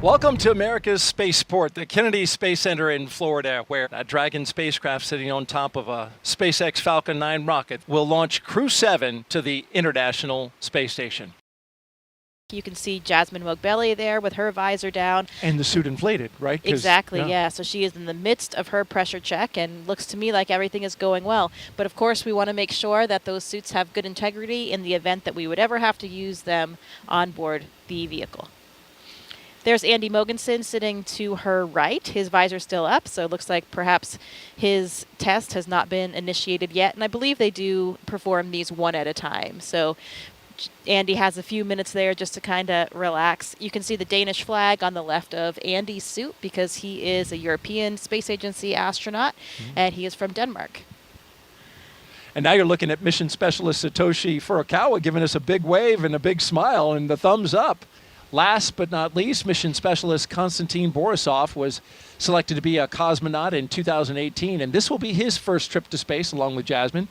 Welcome to America's spaceport, the Kennedy Space Center in Florida, where that Dragon spacecraft sitting on top of a SpaceX Falcon 9 rocket will launch Crew-7 to the International Space Station. You can see Jasmin Moghbeli there with her visor down. And the suit inflated, right? Exactly, yeah. So she is in the midst of her pressure check and looks to me like everything is going well. But of course, we want to make sure that those suits have good integrity in the event that we would ever have to use them on board the vehicle. There's Andy Mogensen sitting to her right. His visor's still up, so it looks like perhaps his test has not been initiated yet. And I believe they do perform these one at a time. So Andy has a few minutes there just to kind of relax. You can see the Danish flag on the left of Andy's suit because he is a European Space Agency astronaut, and he is from Denmark. And now you're looking at mission specialist Satoshi Furukawa giving us a big wave and a big smile and the thumbs up. Last but not least, mission specialist Konstantin Borisov was selected to be a cosmonaut in 2018, and this will be his first trip to space along with Jasmin.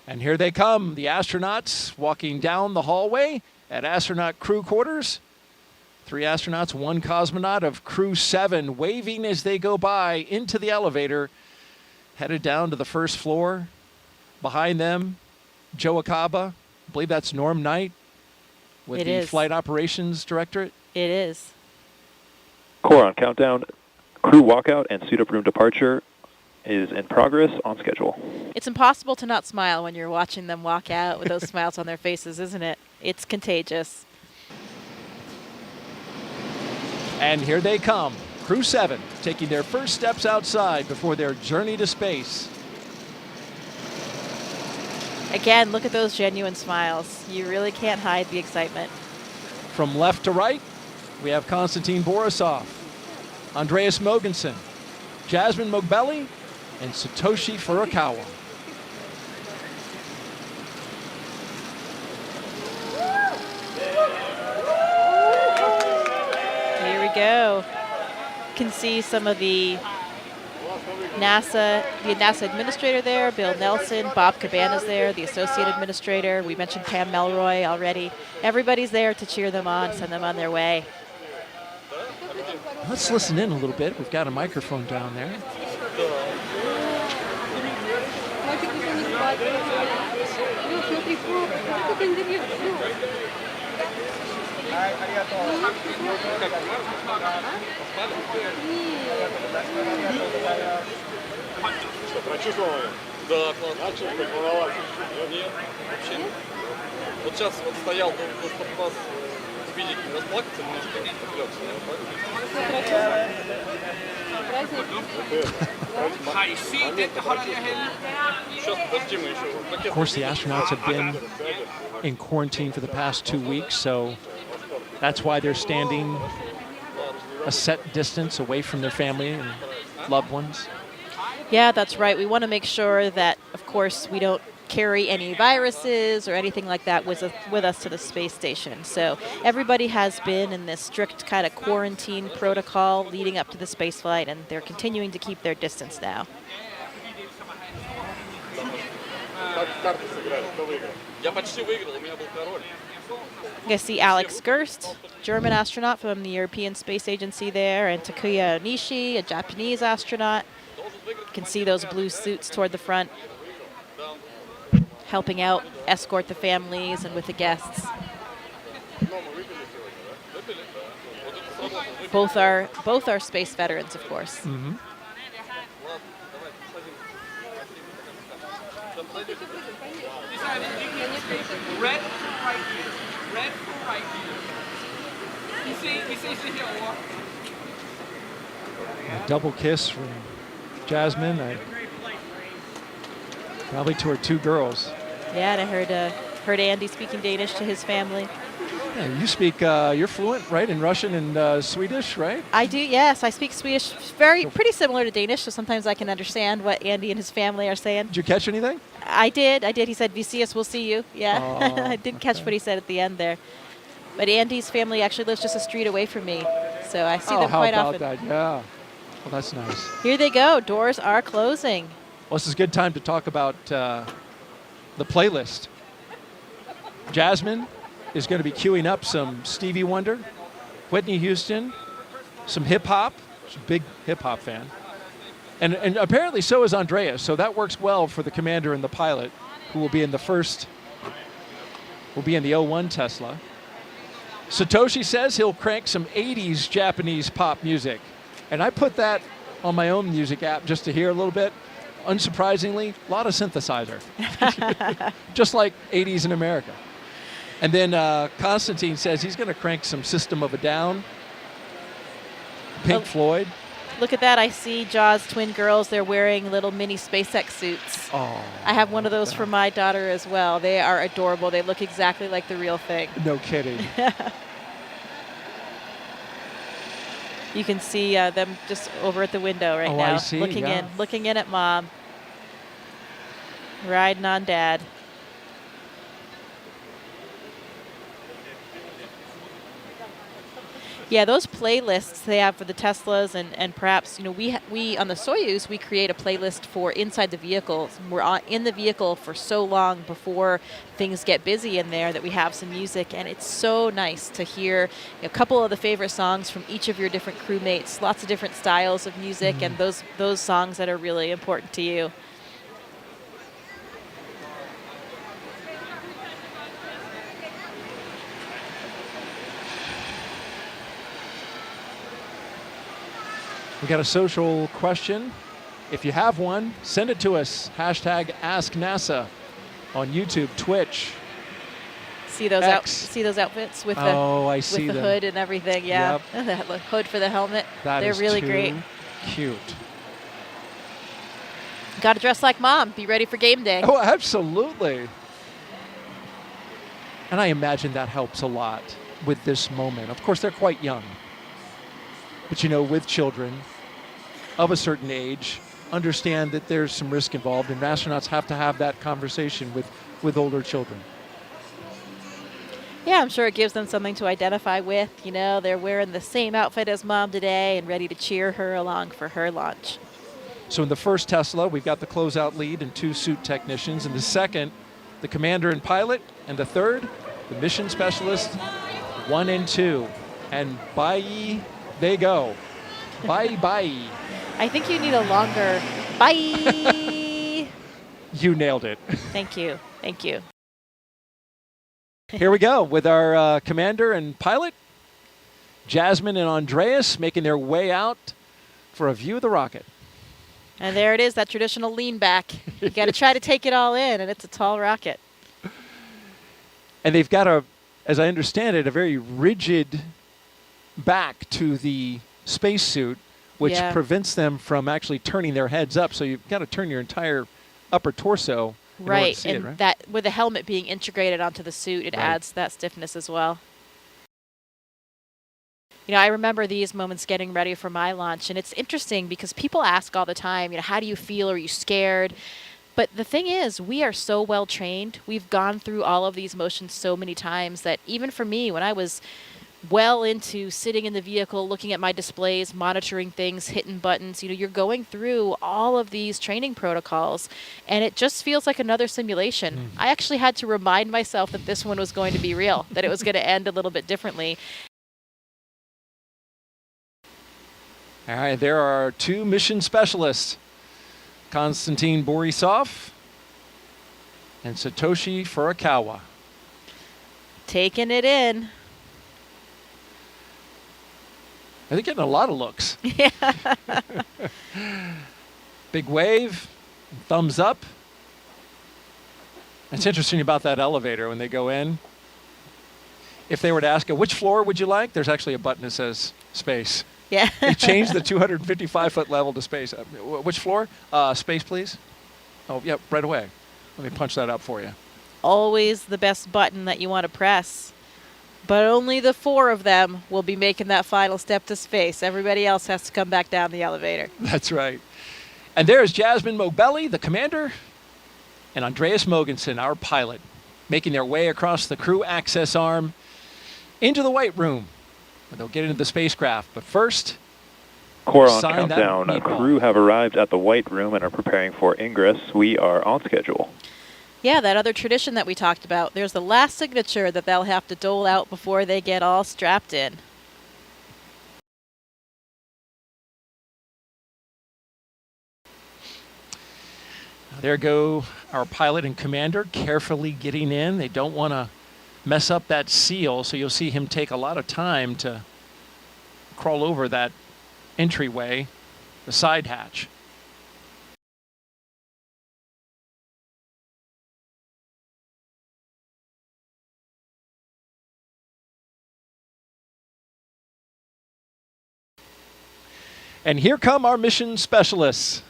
And here they come, the astronauts walking down the hallway at astronaut crew quarters. 3 astronauts, 1 cosmonaut of Crew-7 waving as they go by into the elevator, headed down to the first floor. Behind them, Joe Akaba, I believe that's Norm Knight with the Flight Operations Directorate. It is. Core on countdown. Crew walkout and suit up room departure is in progress on schedule. It's impossible to not smile when you're watching them walk out with those smiles on their faces, isn't it? It's contagious. And here they come, Crew-7, taking their first steps outside before their journey to space. Again, look at those genuine smiles. You really can't hide the excitement. From left to right, we have Konstantin Borisov, Andreas Mogensen, Jasmin Moghbeli, and Satoshi Furukawa. Here we go. You can see some of the NASA administrator there, Bill Nelson, Bob Cabana's there, the associate administrator. We mentioned Pam Melroy already. Everybody's there to cheer them on, send them on their way. Let's listen in a little bit. We've got a microphone down there. Прочувствовал? Да, начал, как волновался. Нет, вообще нет. Вот сейчас вот стоял, чтобы вас увидеть, расплакаться немножко, Of course, the astronauts have been in quarantine for the past 2 weeks, so that's why they're standing a set distance away from their family and loved ones. Yeah, that's right. We want to make sure that, of course, we don't carry any viruses or anything like that with us to the space station. So everybody has been in this strict kind of quarantine protocol leading up to the space flight, and they're continuing to keep their distance now. I see Alex Gerst, German astronaut from the European Space Agency there, and Takuya Onishi, a Japanese astronaut. You can see those blue suits toward the front, helping out, escort the families and with the guests. Both are space veterans, of course. Mm-hmm. Red right here. Red right here. You see here. A double kiss from Jasmin, probably to her 2 girls. Yeah, and I heard Andy speaking Danish to his family. Yeah, you speak, you're fluent, right, in Russian and Swedish, right? I do, yes. I speak Swedish, pretty similar to Danish, so sometimes I can understand what Andy and his family are saying. Did you catch anything? I did. He said, "Vi ses, we'll see you." Yeah, oh, I didn't catch what he said at the end there. But Andy's family actually lives just a street away from me, so I see them quite often. How about that? Yeah. Well, that's nice. Here they go. Doors are closing. Well, this is a good time to talk about the playlist. Jasmin is going to be queuing up some Stevie Wonder, Whitney Houston, some hip hop. She's a big hip hop fan. And apparently so is Andreas. So that works well for the commander and the pilot, who will be in the O1 Tesla. Satoshi says he'll crank some 80s Japanese pop music. And I put that on my own music app just to hear a little bit. Unsurprisingly, a lot of synthesizer. Just like 80s in America. And then Konstantin says he's going to crank some System of a Down, Pink Floyd. Look at that. I see Jaws twin girls. They're wearing little mini SpaceX suits. Oh, I have one of those for my daughter as well. They are adorable. They look exactly like the real thing. No kidding. You can see them just over at the window right now. I see, looking in at Mom. Riding on Dad. Yeah, those playlists they have for the Teslas and perhaps, we on the Soyuz, we create a playlist for inside the vehicle. We're in the vehicle for so long before things get busy in there that we have some music, and it's so nice to hear a couple of the favorite songs from each of your different crewmates, lots of different styles of music, and those songs that are really important to you. We got a social question. If you have one, send it to us. #AskNASA on YouTube, Twitch. See those outfits with the hood and everything, yeah. Yep. The hood for the helmet. They're really great. Cute. Got to dress like Mom. Be ready for game day. Oh, absolutely. And I imagine that helps a lot with this moment. Of course, they're quite young. But with children of a certain age, understand that there's some risk involved, and astronauts have to have that conversation with older children. Yeah, I'm sure it gives them something to identify with. They're wearing the same outfit as Mom today and ready to cheer her along for her launch. So in the first Tesla, we've got the closeout lead and 2 suit technicians. In the second, the commander and pilot. And the third, the mission specialist, 1 and 2. And bye they go. Bye. I think you need a longer bye. You nailed it. Thank you. Here we go with our commander and pilot, Jasmin and Andreas, making their way out for a view of the rocket. And there it is, that traditional lean back. You got to try to take it all in, and it's a tall rocket. And they've got as I understand it, a very rigid back to the spacesuit, which prevents them from actually turning their heads up. So you've got to turn your entire upper torso in order to see it, right? That with the helmet being integrated onto the suit, it adds that stiffness as well. I remember these moments getting ready for my launch, and it's interesting because people ask all the time, how do you feel? Are you scared? But the thing is, we are so well trained. We've gone through all of these motions so many times that even for me, when I was well into sitting in the vehicle, looking at my displays, monitoring things, hitting buttons, you're going through all of these training protocols, and it just feels like another simulation. I actually had to remind myself that this one was going to be real, that it was going to end a little bit differently. All right, there are 2 mission specialists, Konstantin Borisov and Satoshi Furukawa. Taking it in. They're getting a lot of looks. Yeah. Big wave, thumbs up. It's interesting about that elevator when they go in. If they were to ask, which floor would you like? There's actually a button that says space. Yeah. They changed the 255-foot level to space. Which floor? Space, please. Oh, yep, right away. Let me punch that up for you. Always the best button that you want to press. But only the 4 of them will be making that final step to space. Everybody else has to come back down the elevator. That's right. And there's Jasmin Moghbeli, the commander, and Andreas Mogensen, our pilot, making their way across the crew access arm into the White Room, where they'll get into the spacecraft. But first, Core on countdown. Crew have arrived at the White Room and are preparing for ingress. We are on schedule. Yeah, that other tradition that we talked about. There's the last signature that they'll have to dole out before they get all strapped in. There go our pilot and commander carefully getting in. They don't want to mess up that seal, so you'll see him take a lot of time to crawl over that entryway, the side hatch. And here come our mission specialists.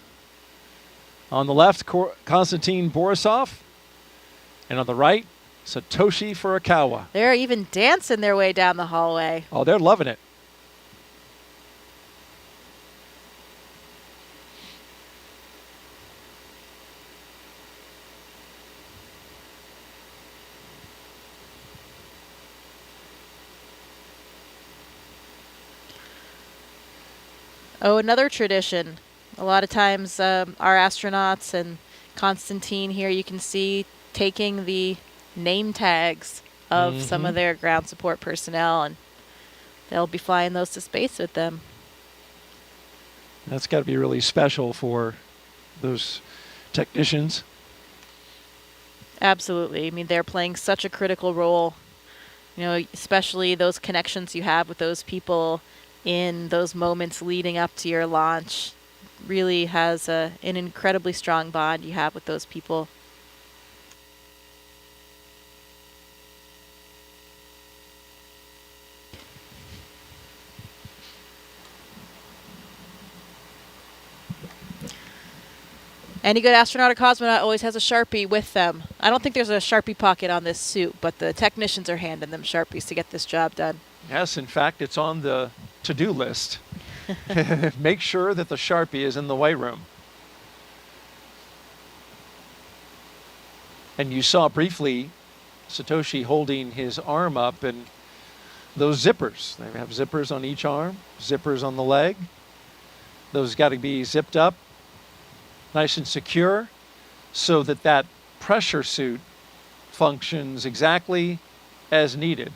On the left, Konstantin Borisov, and on the right, Satoshi Furukawa. They're even dancing their way down the hallway. Oh, they're loving it. Oh, another tradition. A lot of times our astronauts and Konstantin here, you can see taking the name tags of some of their ground support personnel, and they'll be flying those to space with them. That's got to be really special for those technicians. Absolutely. I mean, they're playing such a critical role, you know, especially those connections you have with those people in those moments leading up to your launch. Really has an incredibly strong bond you have with those people. Any good astronaut or cosmonaut always has a Sharpie with them. I don't think there's a Sharpie pocket on this suit, but the technicians are handing them Sharpies to get this job done. Yes, in fact, it's on the to-do list. Make sure that the Sharpie is in the white room. And you saw briefly Satoshi holding his arm up, and those zippers. They have zippers on each arm, zippers on the leg. Those got to be zipped up, nice and secure, so that that pressure suit functions exactly as needed.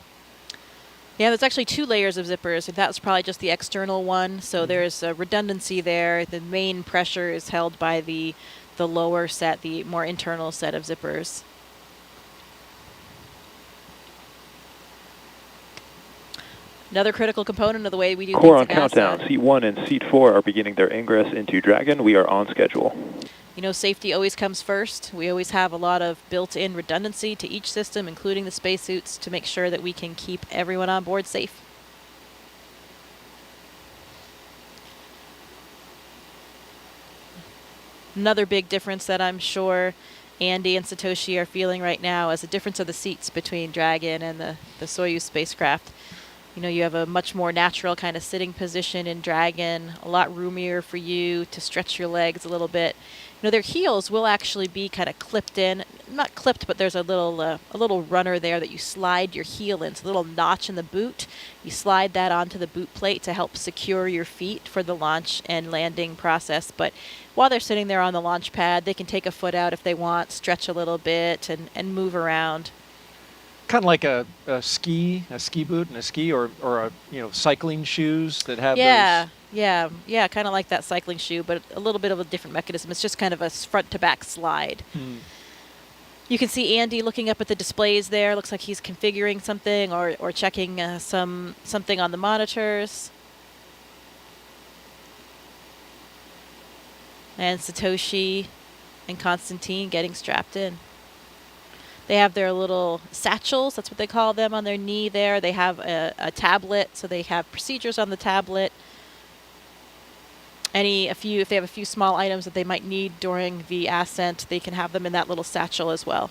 Yeah, there's actually 2 layers of zippers. That was probably just the external one, so there's a redundancy there. The main pressure is held by the lower set, the more internal set of zippers. Another critical component of the way we do Core on things at NASA. countdown. Seat 1 and Seat 4 are beginning their ingress into Dragon. We are on schedule. You know, safety always comes first. We always have a lot of built-in redundancy to each system, including the spacesuits, to make sure that we can keep everyone on board safe. Another big difference that I'm sure Andy and Satoshi are feeling right now is the difference of the seats between Dragon and the Soyuz spacecraft. You know, you have a much more natural kind of sitting position in Dragon, a lot roomier for you to stretch your legs a little bit. You know, their heels will actually be kind of clipped in. Not clipped, but there's a little runner there that you slide your heel in. It's a little notch in the boot. You slide that onto the boot plate to help secure your feet for the launch and landing process. But while they're sitting there on the launch pad, they can take a foot out if they want, stretch a little bit, and move around. Kind of like a ski boot and a ski, or cycling shoes that have those. Yeah, kind of like that cycling shoe, but a little bit of a different mechanism. It's just kind of a front to back slide. You can see Andy looking up at the displays there. Looks like he's configuring something or checking something on the monitors. And Satoshi and Konstantin getting strapped in. They have their little satchels, that's what they call them, on their knee there. They have a tablet, so they have procedures on the tablet. If they have a few small items that they might need during the ascent, they can have them in that little satchel as well.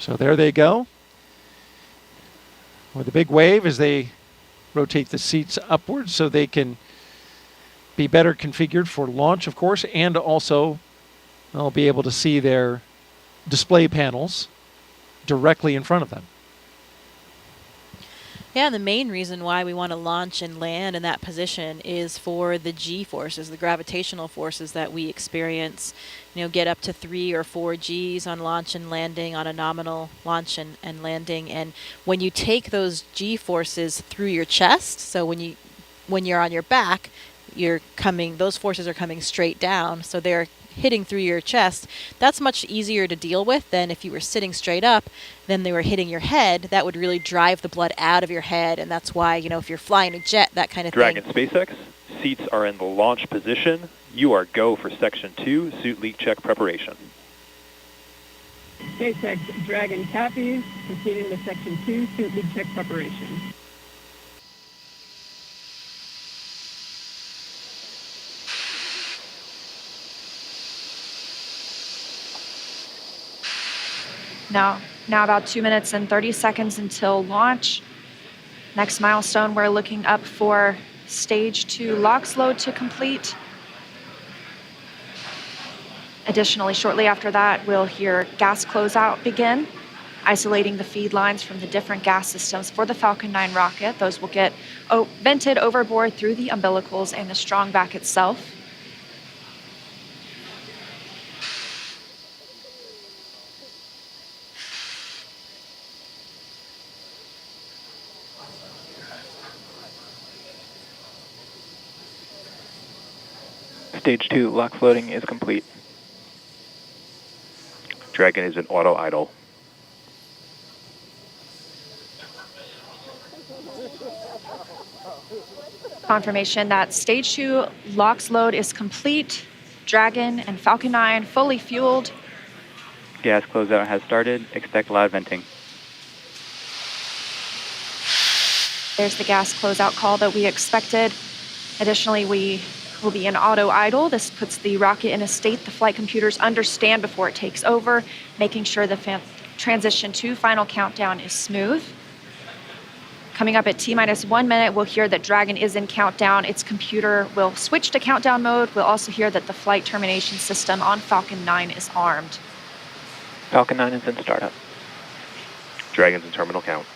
So there they go. With a big wave as they rotate the seats upwards so they can be better configured for launch, of course, and also they'll be able to see their display panels directly in front of them. Yeah, and the main reason why we want to launch and land in that position is for the G forces, the gravitational forces that we experience. Get up to 3 or 4 Gs on launch and landing, on a nominal launch and landing. And when you take those G forces through your chest, so when you're on your back, those forces are coming straight down, so they're hitting through your chest. That's much easier to deal with than if you were sitting straight up, then they were hitting your head. That would really drive the blood out of your head, and that's why, if you're flying a jet, that kind of Dragon thing. SpaceX, seats are in the launch position. You are go for Section 2, suit leak check preparation. SpaceX Dragon copies, proceeding to Section 2, suit leak check preparation. Now about 2 minutes and 30 seconds until launch. Next milestone, we're looking up for stage 2 LOX load to complete. Additionally, shortly after that, we'll hear gas closeout begin, isolating the feed lines from the different gas systems for the Falcon 9 rocket. Those will get vented overboard through the umbilicals and the strong back itself. Stage 2 LOX loading is complete. Dragon is in auto idle. Confirmation that stage 2 LOX load is complete. Dragon and Falcon 9 fully fueled. Gas closeout has started. Expect loud venting. There's the gas closeout call that we expected. Additionally, we will be in auto idle. This puts the rocket in a state the flight computers understand before it takes over, making sure the transition to final countdown is smooth. Coming up at T-minus 1 minute, we'll hear that Dragon is in countdown. Its computer will switch to countdown mode. We'll also hear that the flight termination system on Falcon 9 is armed. Falcon 9 is in startup. Dragon's in terminal count.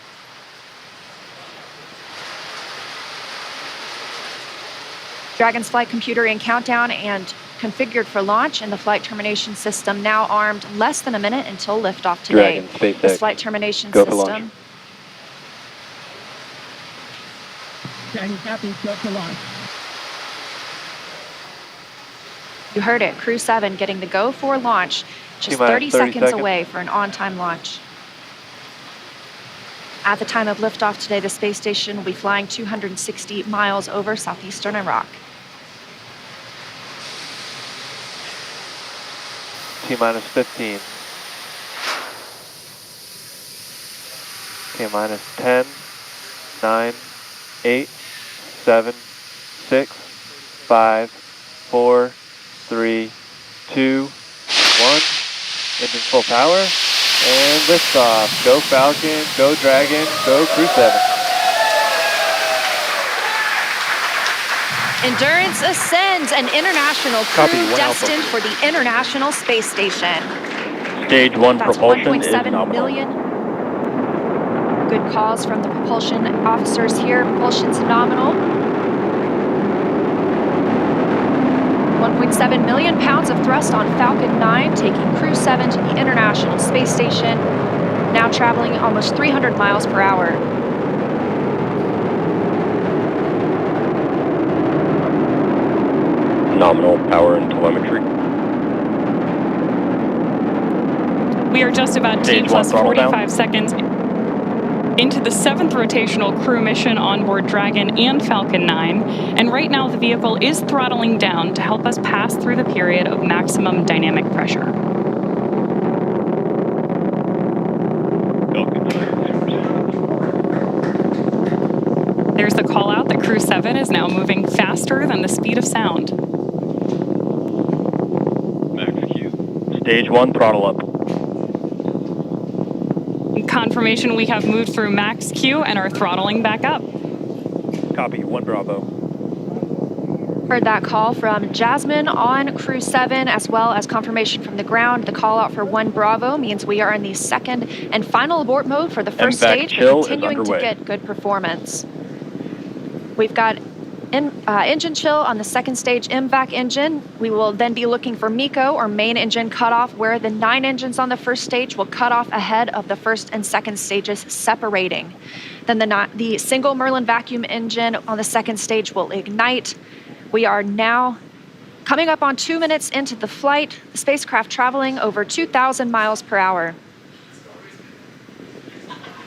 Dragon's flight computer in countdown and configured for launch, and the flight termination system now armed. Less than a minute until liftoff today. Dragon, SpaceX, this flight termination go for system. launch. Dragon copies, go for launch. You heard it, Crew-7 getting the go for launch, just T-minus 30 seconds away for an on-time launch. At the time of liftoff today, the space station will be flying 260 miles over southeastern Iraq. T-minus 15. T-minus 10, 9, 8, 7, 6, 5, 4, 3, 2, 1. Engine full power. And liftoff. Go Falcon, go Dragon, go Crew-7. Endurance ascends, an international Copy, crew 1 destined Alpha. for the International Space Station. Stage 1 That's propulsion is 1.7 nominal. million. Good calls from the propulsion officers here. Propulsion's nominal. 1.7 million pounds of thrust on Falcon 9, taking Crew-7 to the International Space Station, now traveling almost 300 miles per hour. Nominal power and telemetry. We are just about T Stage plus 1 throttle down. 45 seconds into the 7th rotational crew mission on board Dragon and Falcon 9, and right now the vehicle is throttling down to help us pass through the period of maximum dynamic pressure. There's the call out that Crew-7 is now moving faster than the speed of sound. Max Q. Stage 1 throttle up. Confirmation we have moved through max Q and are throttling back up. Copy, 1 Bravo. Heard that call from Jasmin on Crew-7, as well as confirmation from the ground. The call out for 1 Bravo means we are in the second and final abort mode for the first stage, but continuing to get good performance. We've got engine chill on the second stage MVAC engine. We will then be looking for MECO, or main engine cutoff, where the 9 engines on the first stage will cut off ahead of the first and second stages separating. Then the single Merlin vacuum engine on the second stage will ignite. We are now coming up on 2 minutes into the flight, the spacecraft traveling over 2,000 miles per hour.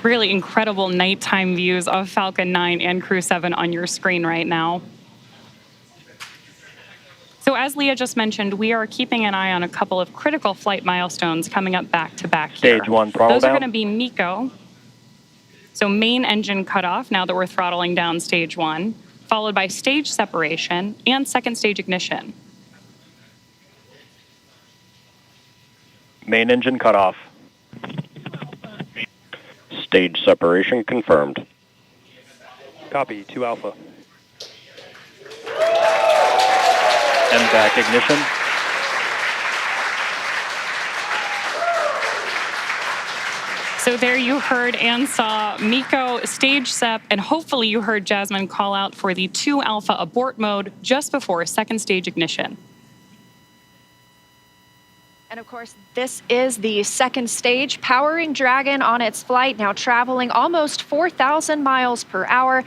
Really incredible nighttime views of Falcon 9 and Crew-7 on your screen right now. So as Leah just mentioned, we are keeping an eye on a couple of critical flight milestones coming up back to back here. Stage 1 throttle Those down. are going to be MECO. So main engine cutoff, now that we're throttling down stage 1, followed by stage separation and second stage ignition. Main engine cutoff. Stage separation confirmed. Copy, 2 Alpha. MVAC ignition. So there you heard and saw MECO, stage sep, and hopefully you heard Jasmin call out for the 2 Alpha abort mode just before second stage ignition. And of course, this is the second stage, powering Dragon on its flight, now traveling almost 4,000 miles per hour.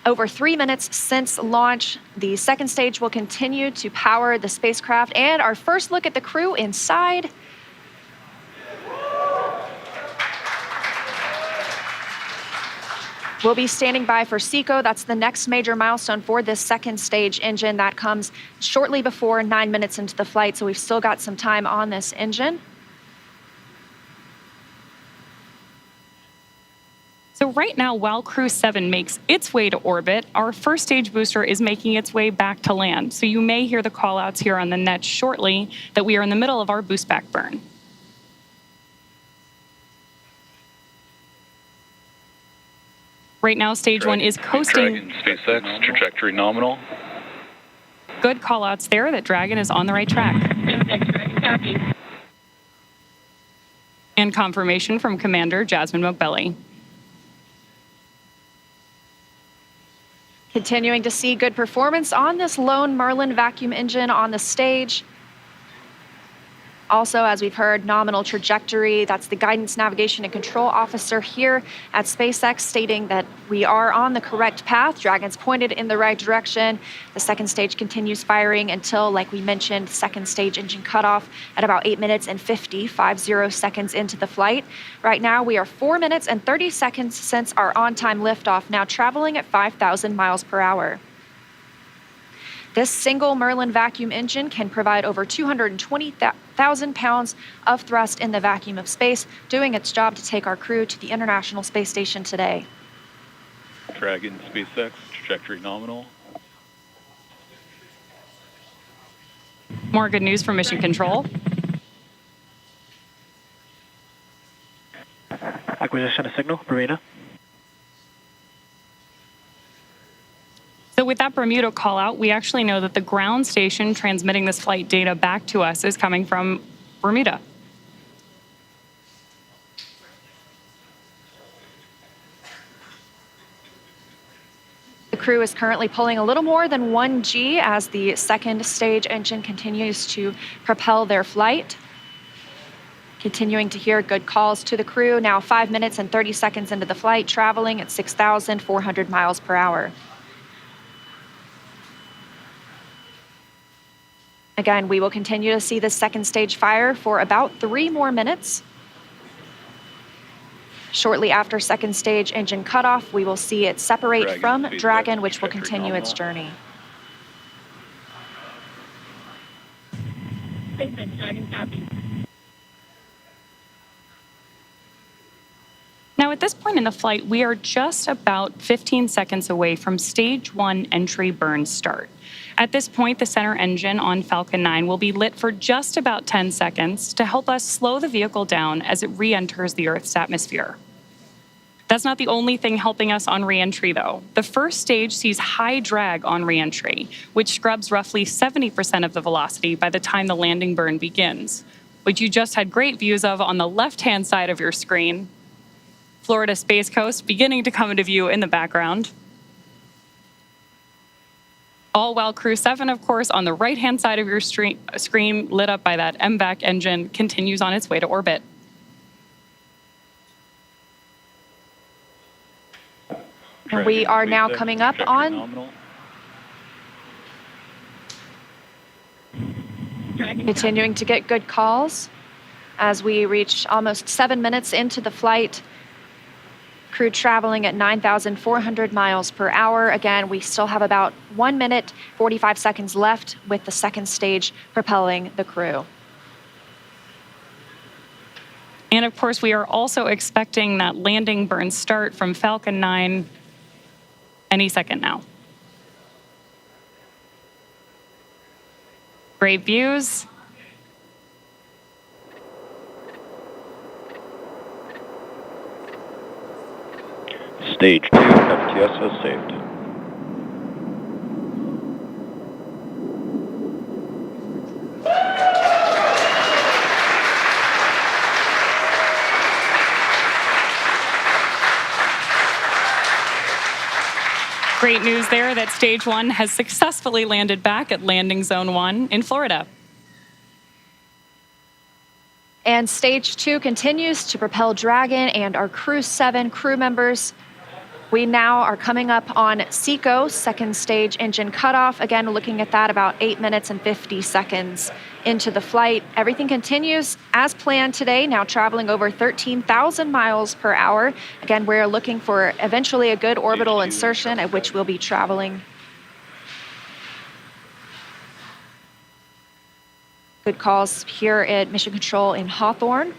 Over 3 minutes since launch, the second stage will continue to power the spacecraft. And our first look at the crew inside. We'll be standing by for SECO. That's the next major milestone for this second stage engine. That comes shortly before 9 minutes into the flight, so we've still got some time on this engine. So right now, while Crew-7 makes its way to orbit, our first stage booster is making its way back to land. So you may hear the call-outs here on the net shortly that we are in the middle of our boost back burn. Right now, stage 1 is coasting. Dragon, SpaceX, trajectory nominal. Good call-outs there that Dragon is on the right track. And confirmation from Commander Jasmin Moghbeli. Continuing to see good performance on this lone Merlin vacuum engine on the stage. Also, as we've heard, nominal trajectory. That's the guidance, navigation, and control officer here at SpaceX stating that we are on the correct path. Dragon's pointed in the right direction. The second stage continues firing until, like we mentioned, second stage engine cutoff at about 8 minutes and 50 seconds into the flight. Right now, we are 4 minutes and 30 seconds since our on-time liftoff, now traveling at 5,000 miles per hour. This single Merlin vacuum engine can provide over 220,000 pounds of thrust in the vacuum of space, doing its job to take our crew to the International Space Station today. Dragon, SpaceX, trajectory nominal. More good news from Mission Control. Acquisition of signal, Bermuda. So with that Bermuda call out, we actually know that the ground station transmitting this flight data back to us is coming from Bermuda. The crew is currently pulling a little more than 1 G as the second stage engine continues to propel their flight. Continuing to hear good calls to the crew, now 5 minutes and 30 seconds into the flight, traveling at 6,400 miles per hour. Again, we will continue to see the second stage fire for about 3 more minutes. Shortly after second stage engine cutoff, we will see it separate from Dragon, which will continue its journey. Now, at this point in the flight, we are just about 15 seconds away from stage 1 entry burn start. At this point, the center engine on Falcon 9 will be lit for just about 10 seconds to help us slow the vehicle down as it re-enters the Earth's atmosphere. That's not the only thing helping us on re-entry, though. The first stage sees high drag on re-entry, which scrubs roughly 70% of the velocity by the time the landing burn begins, which you just had great views of on the left-hand side of your screen. Florida Space Coast beginning to come into view in the background. All while Crew-7, of course, on the right-hand side of your screen, lit up by that MVAC engine, continues on its way to orbit. And we are now coming up on Nominal. continuing to get good calls as we reach almost 7 minutes into the flight. Crew traveling at 9,400 miles per hour. Again, we still have about 1 minute, 45 seconds left with the second stage propelling the crew. And of course, we are also expecting that landing burn start from Falcon 9 any second now. Great views. Stage 2 FTS has saved. Great news there that Stage 1 has successfully landed back at Landing Zone 1 in Florida. And Stage 2 continues to propel Dragon and our Crew-7 crew members. We now are coming up on SECO, second stage engine cutoff. Again, looking at that about 8 minutes and 50 seconds into the flight. Everything continues as planned today, now traveling over 13,000 miles per hour. Again, we're looking for eventually a good orbital insertion at which we'll be traveling. Good calls here at Mission Control in Hawthorne.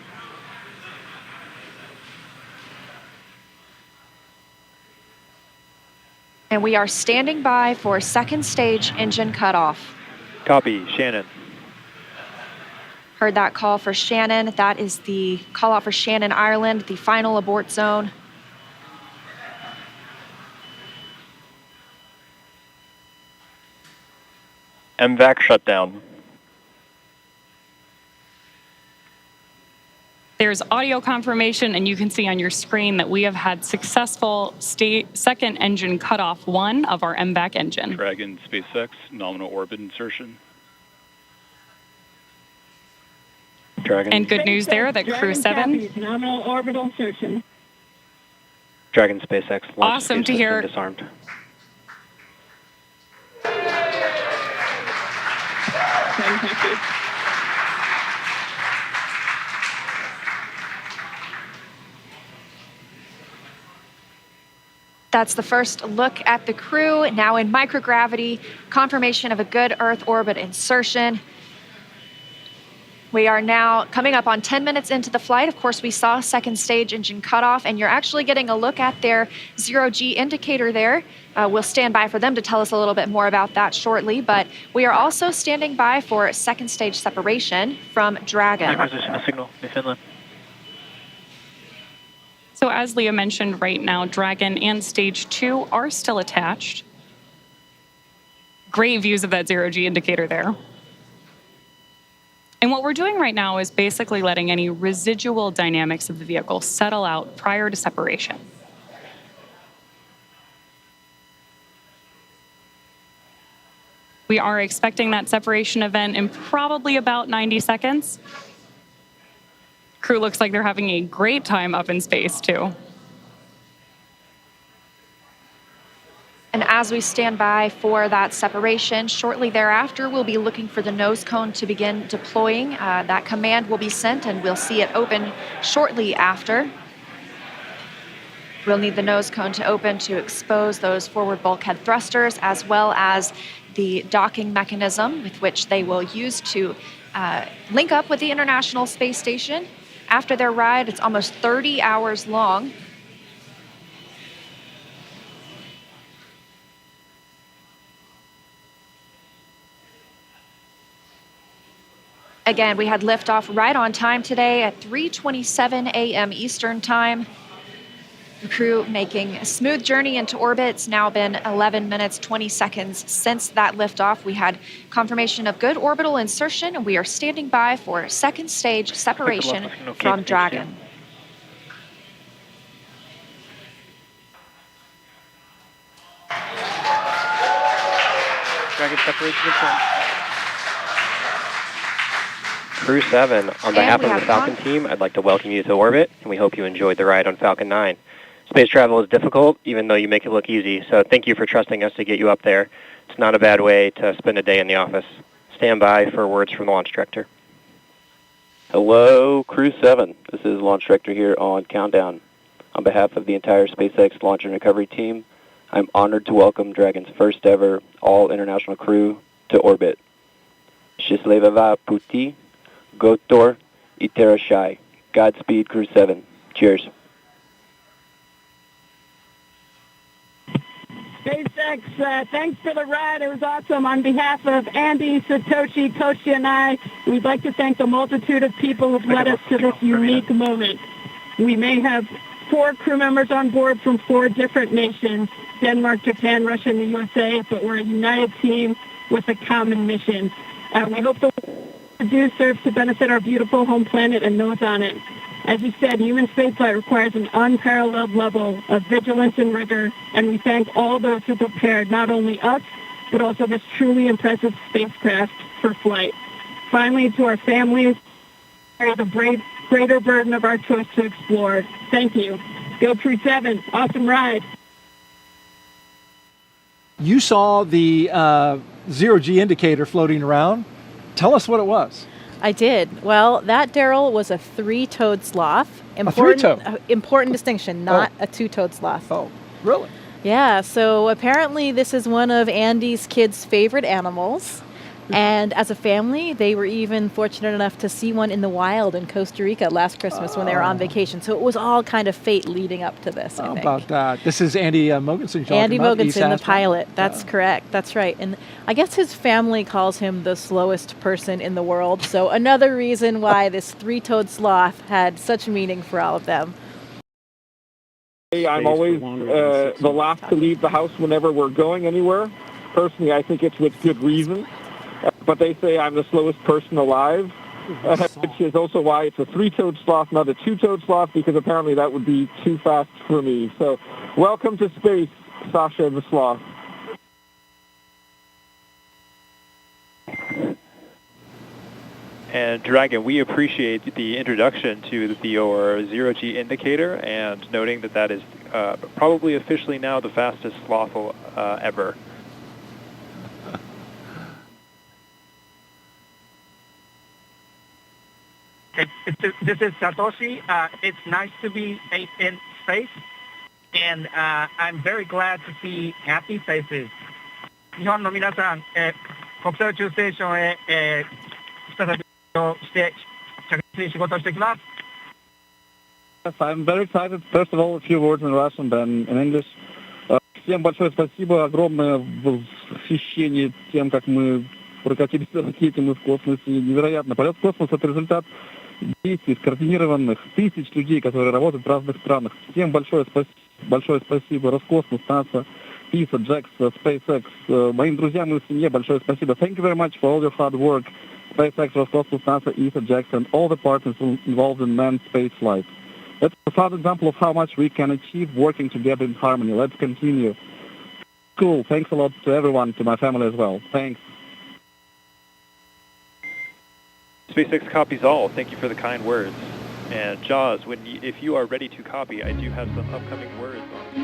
And we are standing by for second stage engine cutoff. Copy, Shannon. Heard that call for Shannon. That is the call out for Shannon, Ireland, the final abort zone. MVAC shutdown. There's audio confirmation, and you can see on your screen that we have had successful second engine cutoff 1 of our MVAC engine. Dragon SpaceX nominal orbit insertion. Dragon. And good news there that Crew-7. Nominal orbital insertion. Dragon SpaceX launch Awesome to hear. Disarmed. Fantastic. That's the first look at the crew, now in microgravity, confirmation of a good Earth orbit insertion. We are now coming up on 10 minutes into the flight. Of course, we saw second stage engine cutoff, and you're actually getting a look at their zero-G indicator there. We'll stand by for them to tell us a little bit more about that shortly, but we are also standing by for second stage separation from Dragon. Acquisition of signal in Finland. So as Leah mentioned, right now, Dragon and Stage 2 are still attached. Great views of that zero-G indicator there. And what we're doing right now is basically letting any residual dynamics of the vehicle settle out prior to separation. We are expecting that separation event in probably about 90 seconds. Crew looks like they're having a great time up in space, too. And as we stand by for that separation, shortly thereafter, we'll be looking for the nose cone to begin deploying. That command will be sent, and we'll see it open shortly after. We'll need the nose cone to open to expose those forward bulkhead thrusters, as well as the docking mechanism with which they will use to link up with the International Space Station. After their ride, it's almost 30 hours long. Again, we had liftoff right on time today at 3:27 a.m. Eastern Time. crew making a smooth journey into orbit. It's now been 11 minutes, 20 seconds since that liftoff. We had confirmation of good orbital insertion, and we are standing by for second stage separation from Dragon. Dragon separation confirmed. Crew-7, on behalf of the Falcon team, I'd like to welcome you to orbit, and we hope you enjoyed the ride on Falcon 9. Space travel is difficult, even though you make it look easy, so thank you for trusting us to get you up there. It's not a bad way to spend a day in the office. Stand by for words from the launch director. Hello, Crew-7. This is Launch Director here on Countdown. On behalf of the entire SpaceX Launch and Recovery team, I'm honored to welcome Dragon's first ever all-international crew to orbit. Счастливого пути, Gotor, Iterashai. Godspeed, Crew-7. Cheers. SpaceX, thanks for the ride. It was awesome. On behalf of Andy, Satoshi, Toshi, and I, we'd like to thank the multitude of people who've led us to this unique moment. We may have 4 crew members on board from 4 different nations, Denmark, Japan, Russia, and the USA, but we're a united team with a common mission. We hope the work we do serves to benefit our beautiful home planet and those on it. As you said, human spaceflight requires an unparalleled level of vigilance and rigor, and we thank all those who prepared not only us, but also this truly impressive spacecraft for flight. Finally, to our families, carry the greater burden of our choice to explore. Thank you. Go Crew-7. Awesome ride. You saw the zero-G indicator floating around. Tell us what it was. I did. Well, that, Daryl, was a 3-toed sloth. Important distinction, not a 2-toed sloth. Oh, really? Yeah, so apparently this is one of Andy's kids' favorite animals. And as a family, they were even fortunate enough to see one in the wild in Costa Rica last Christmas when they were on vacation. So it was all kind of fate leading up to this, I think. How about that? This is Andy Mogensen. Andy Mogensen, the pilot. That's correct. That's right. And I guess his family calls him the slowest person in the world. So another reason why this 3-toed sloth had such meaning for all of them. I'm always the last to leave the house whenever we're going anywhere. Personally, I think it's with good reason. But they say I'm the slowest person alive, which is also why it's a 3-toed sloth, not a 2-toed sloth, because apparently that would be too fast for me. So welcome to space, Sasha the sloth. And Dragon, we appreciate the introduction to your zero-G indicator and noting that that is probably officially now the fastest sloth ever. This is Satoshi. It's nice to be in space, and I'm very glad to see happy faces. 日本の皆さん、国際宇宙ステーションへ、再びして着実に仕事をしてきます。 Yes, I'm very excited. First of all, a few words in Russian, then in English. Всем большое спасибо, огромное восхищение тем, как мы прокатились на ракете, мы в космосе. Невероятно. Полет в космос — это результат действий скоординированных тысяч людей, которые работают в разных странах. Всем большое спасибо. Роскосмос, НАСА, ИСА, JAXA, SpaceX. Моим друзьям и семье большое спасибо. Thank you very much for all your hard work. SpaceX, Roscosmos, NASA, ИСА, JAXA, and all the partners involved in manned space flight. That's a proud example of how much we can achieve working together in harmony. Let's continue. Cool. Thanks a lot to everyone, to my family as well. Thanks. SpaceX copies all. Thank you for the kind words. And Jaws, if you are ready to copy, I do have some upcoming words on